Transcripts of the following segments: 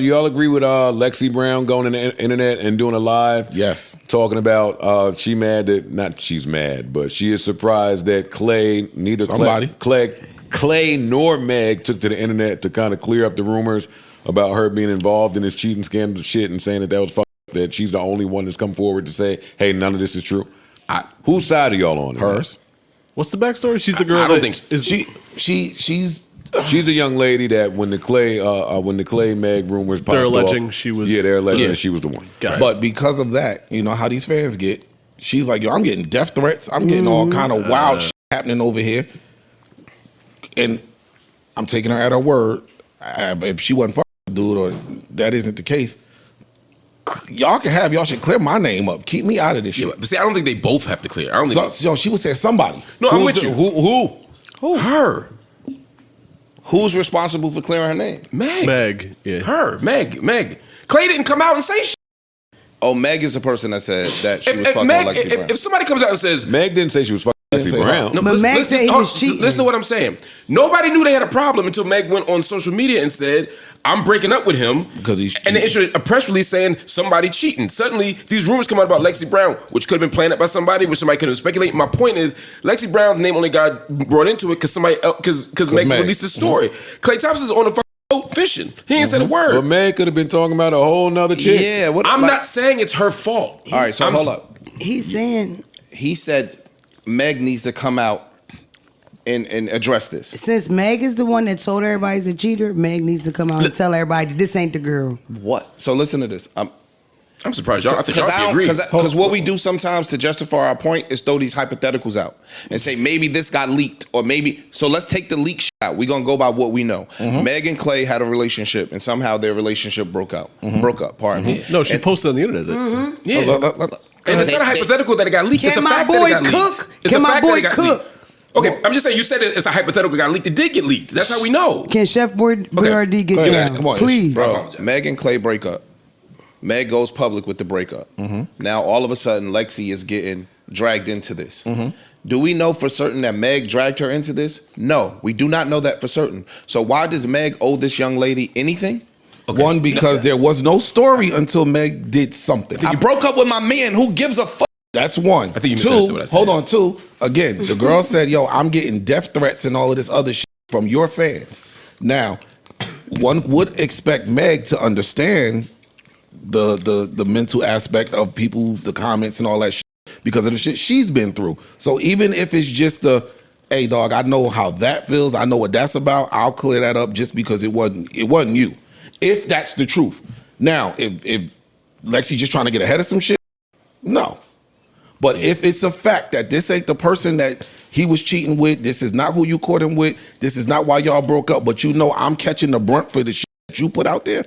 do y'all agree with Lexi Brown going on the internet and doing a live? Yes. Talking about she's mad, but she is surprised that Klay nor Meg took to the internet to kind of clear up the rumors about her being involved in this cheating scandal shit and saying that was fucked up, that she's the only one that's come forward to say, hey, none of this is true. Whose side are y'all on? Hers. What's the backstory? She's the girl. I don't think she's a young lady that when the Klay Meg rumors popped they're alleging off, she was. Yeah, they're alleging that she was the one. But because of that, you know how these fans get. She's like, yo, I'm getting death threats. I'm getting all kind of wild shit happening over here, and I'm taking her at her word. If she wasn't fucking dude, or that isn't the case, y'all should clear my name up. Keep me out of this shit. But see, I don't think they both have to clear. I don't think. Yo, she would say somebody. No, I'm with you. Who? Her. Who's responsible for clearing her name? Meg. Yeah. Her. Meg. Klay didn't come out and say shit. Oh, Meg is the person that said that she was fucking Lexi Brown. If somebody comes out and says Meg didn't say she was fucking Lexi Brown. No, but Meg said he was cheating. Listen to what I'm saying. Nobody knew they had a problem until Meg went on social media and said, I'm breaking up with him. Because he's cheating. And they issued a press release saying somebody cheating. Suddenly, these rumors come out about Lexi Brown, which could have been planned by somebody, which somebody could have speculated. My point is, Lexi Brown's name only got brought into it because Meg released the story. Klay Thompson's on the fucking boat fishing. He ain't said a word. But Meg could have been talking about a whole nother chick. Yeah. I'm not saying it's her fault. All right, so hold up. He's saying... He said Meg needs to come out and address this. Since Meg is the one that told everybody he's a cheater, Meg needs to come out and tell everybody this ain't the girl. What? So listen to this. I'm surprised y'all. I think y'all agree. Because what we do sometimes to justify our point is throw these hypotheticals out and say maybe this got leaked or maybe. So let's take the leak shit out. We're gonna go by what we know. Meg and Klay had a relationship and somehow their relationship broke up. Pardon me. No, she posted on the internet that. Yeah. And it's not a hypothetical that it got leaked. It's a Can my fact that boy it got cook? leaked. Can my boy cook? Okay, I'm just saying you said it's a hypothetical that got leaked. It did get leaked. That's how we know. Can Chef Boyardee get down? Come on, Please. Bro, Meg and Klay break up. Meg goes public with the breakup. Now all of a sudden Lexi is getting dragged into this. Do we know for certain that Meg dragged her into this? No, we do not know that for certain. So why does Meg owe this young lady anything? Okay. One, because there was no story until Meg did something. I broke up with my man. Who gives a fuck? That's one. I think you misunderstood what I said. Hold on. Two, again, the girl said, yo, I'm getting death threats and all of this other shit from your fans. Now, one would expect Meg to understand the mental aspect of people, the comments and all that shit because of the shit she's been through. So even if it's just hey dog, I know how that feels, I know what that's about, I'll clear that up just because it wasn't you. If that's the truth. Now, if Lexi just trying to get ahead of some shit, no. But if it's a fact that this ain't the person that he was cheating with, this is not who you caught him with, this is not why y'all broke up, but you know I'm catching the brunt for the shit that you put out there,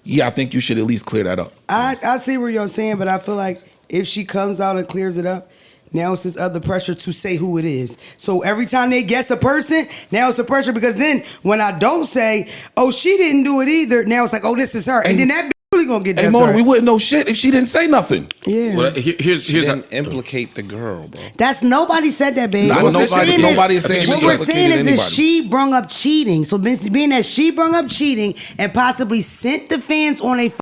yeah, I think you should at least clear that up. I see what you're saying, but I feel like if she comes out and clears it up, now it's this other pressure to say who it is. So every time they guess a person, now it's a pressure because then when I don't say, oh, she didn't do it either, now it's like, oh, this is her. And then that really gonna get Hey, Mona, we wouldn't know shit if she didn't say nothing. Yeah. Well, here's didn't implicate the girl, bro. That's nobody said that, baby. Nobody is saying what we're saying is that she brung up cheating. So being that she brung up cheating and possibly sent the fans on a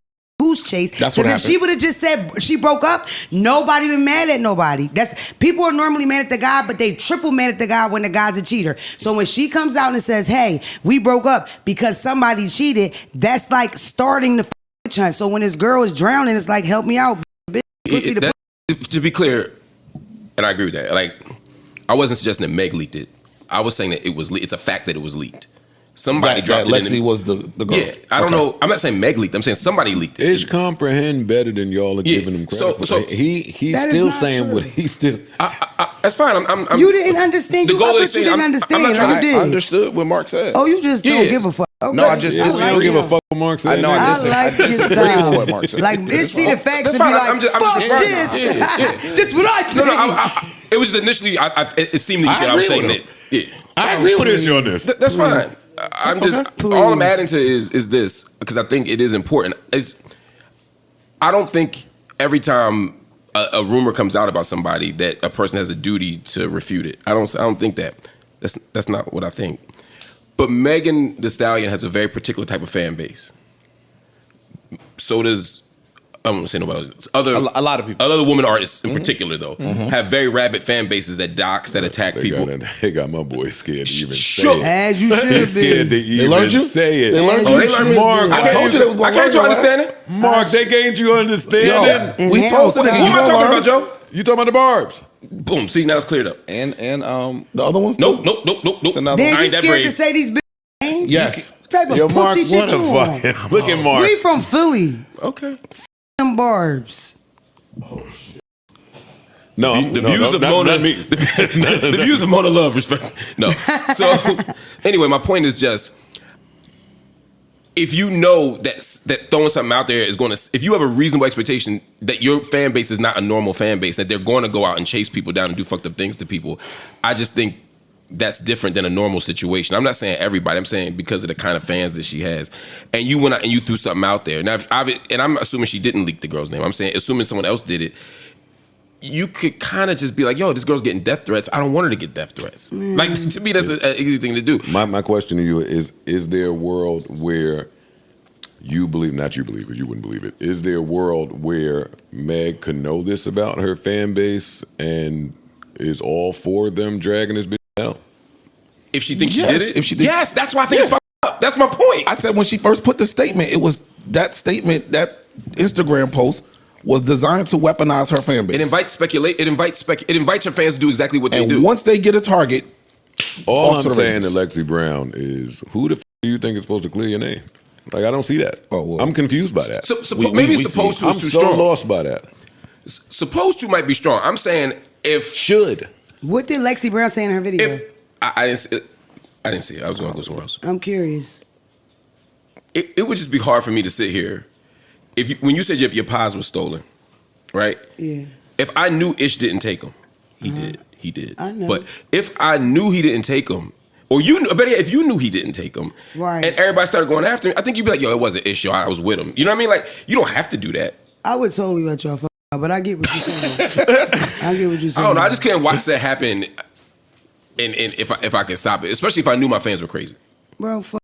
goose chase. That's what happened. If she would have just said she broke up, nobody been mad at nobody. People are normally mad at the guy, but they triple mad at the guy when the guy's a cheater. So when she comes out and says, "Hey, we broke up because somebody cheated," that's like starting the hunt. So when this girl is drowning, it's like, "Help me out, bitch." To be clear, and I agree with that. Like, I wasn't suggesting that Meg leaked it. I was saying that it's a fact that it was leaked. Somebody dropped it. Lexi was the girl. Yeah, I don't know. I'm not saying Meg leaked. I'm saying somebody leaked it. Ish comprehend better than y'all are giving him credit. So he's still saying what he still. That's fine. I'm you didn't understand. You didn't understand. I understood what Mark said. Oh, you just don't give a fuck. Okay. No, I just disagree. You don't give a fuck what Mark said. I know. I disagree with what Mark said. Like, is she the facts and be like, fuck this? This what I think. No, it was just initially. It seemed like I was saying that. Yeah, I agree with Ish on this. That's fine. I'm just all I'm adding to is this because I think it is important. I don't think every time a rumor comes out about somebody that a person has a duty to refute it. I don't think that. That's not what I think. But Megan Thee Stallion has a very particular type of fan base. so does. I won't say nobody else. A lot of people. Other women artists in particular, though, have very rabid fan bases that dox, that attack people. They got my boy scared to even Shook. say it. As you should He's scared to be. even learned you? say it. They learned Oh, you? they learned me. Mark, I told you they was I going came to understand it. Mark, they gained you understanding. Yo, we told the What nigga, What you am I gonna talking learn. about, Joe? You talking about the barbs? Boom. See, now it's cleared up. And The other ones? Nope. it's another Then one. you ain't that scared brave. to say these big names? Yes. What type of Yo, Mark, pussy what shit a you on? fucking... Look at Mark. We from Philly. Okay. Them barbs. No, The views of Mona. not me. The views of Mona Love, respect. No. So anyway, my point is just, if you know that throwing something out there is going to, if you have a reasonable expectation that your fan base is not a normal fan base, that they're going to go out and chase people down and do fucked up things to people, I just think that's different than a normal situation. I'm not saying everybody. I'm saying because of the kind of fans that she has. And you went out and you threw something out there. Now, and I'm assuming she didn't leak the girl's name. I'm saying, assuming someone else did it, you could kind of just be like, yo, this girl's getting death threats. I don't want her to get death threats. Like, to me, that's an easy thing to do. My question to you is there a world where you believe, not you believe it, you wouldn't believe it, is there a world where Meg could know this about her fan base and is all for them dragging this bitch out? If she thinks Yes, she did it? if she did- Yes, that's why I think it's fucked up. That's my point. I said when she first put the statement, it was that statement, that Instagram post was designed to weaponize her fan base. It invites speculate. It invites her fans to do exactly what they and do. once they get a target, All off I'm to the saying races. to Lexi Brown is, who the f*** do you think is supposed to clear your name? Like, I don't see that. Oh, well. I'm confused by that. So, we maybe see supposed to I'm is too so strong. lost by that. Supposed to might be strong. I'm saying if Should. What did Lexi Brown say in her video? if I didn't see it. I didn't see it. I was going to go somewhere else. I'm curious. It would just be hard for me to sit here when you said your pies was stolen, right? Yeah. If I knew Ish didn't take them, he did. I know. But if I knew he didn't take them, or better yet, if you knew he didn't take them, Right. and everybody started going after him, I think you'd be like, yo, it wasn't Ish, yo, I was with him. You know what I mean? Like, you don't have to do that. I would totally let y'all fuck out, but I get what you're saying. I get what you're I saying. don't know. I just couldn't watch that happen, and if I could stop it, especially if I knew my fans were crazy. Bro, fuck.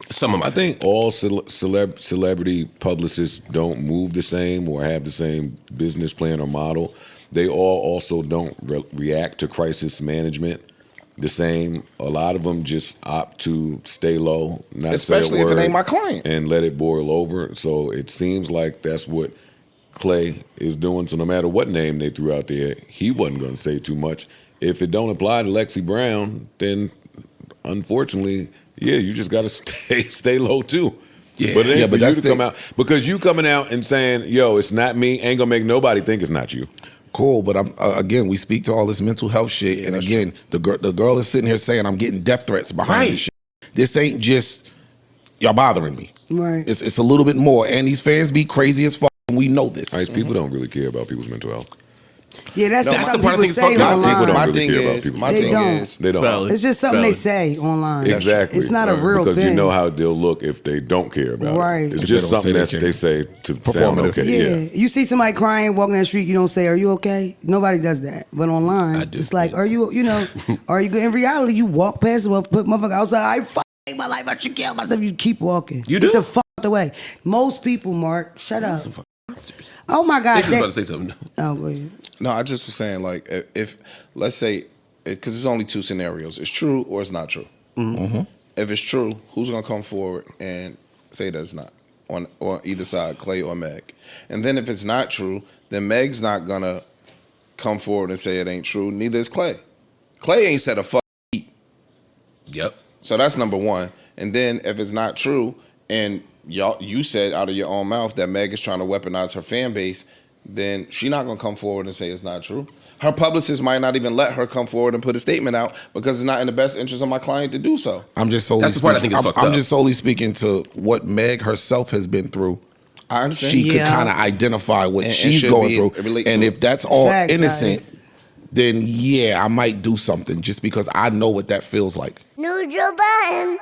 Some of my I think all celebrity publicists don't move the same or have the same business plan or model. They all also don't react to crisis management the same. A lot of them just opt to stay low, not Especially say a if it word, ain't my client. and let it boil over. So it seems like that's what Klay is doing. So no matter what name they threw out there, he wasn't going to say too much. If it don't apply to Lexi Brown, then unfortunately, yeah, you just got to stay low too. Yeah. But it ain't Yeah, for but you that's to come out, because you coming out and saying, "Yo, it's not me," ain't gonna make nobody think it's not you. cool. But I'm again, we speak to all this mental health shit, and again, the girl is sitting here saying, "I'm getting death threats behind Right. this shit." This ain't just y'all bothering me. Right. It's a little bit more, and these fans be crazy as fuck. And we know this. Right? People don't really care about people's mental health. Yeah, that's just that's the something part I people think is say fucked up. People online. don't My really thing care about is, people's my They thing don't. is, They don't. Valid. It's just something they Valid. say online. Exactly. It's not a real because thing. you know how they'll look if they don't care about Right. it. It's If just they don't something say that they they care. say to sound Performative. okay. Yeah. You see somebody crying walking down the street, you don't say, "Are you okay?" Nobody does that. But online, I do. it's like, "Are you are you good?" In reality, you walk past, well, put motherfucker outside, "I fuck my life, I should kill myself." You keep walking. You Get do? the fuck out the way. Most people, Mark, shut up. Oh my God. I was about to say something. Oh, go ahead. no, I just was saying, like, if let's say, because there's only two scenarios: it's true or it's not true. If it's true, who's gonna come forward and say that it's not on either side, Klay or Meg? And then if it's not true, then Meg's not gonna come forward and say it ain't true. Neither is Klay. Klay ain't said a fuck. Yep. So that's number one. And then if it's not true, and you said out of your own mouth that Meg is trying to weaponize her fan base, then she's not gonna come forward and say it's not true. Her publicist might not even let her come forward and put a statement out because it's not in the best interest of my client to do so. I'm just solely That's the part I speaking, think is fucked I'm up. just solely speaking to what Meg herself has been through. I understand. She could Yeah. kind of identify what And she's should going be through. relate And to if that's all Facts, innocent, guys. then yeah, I might do something just because I know what that feels like. Neutral button.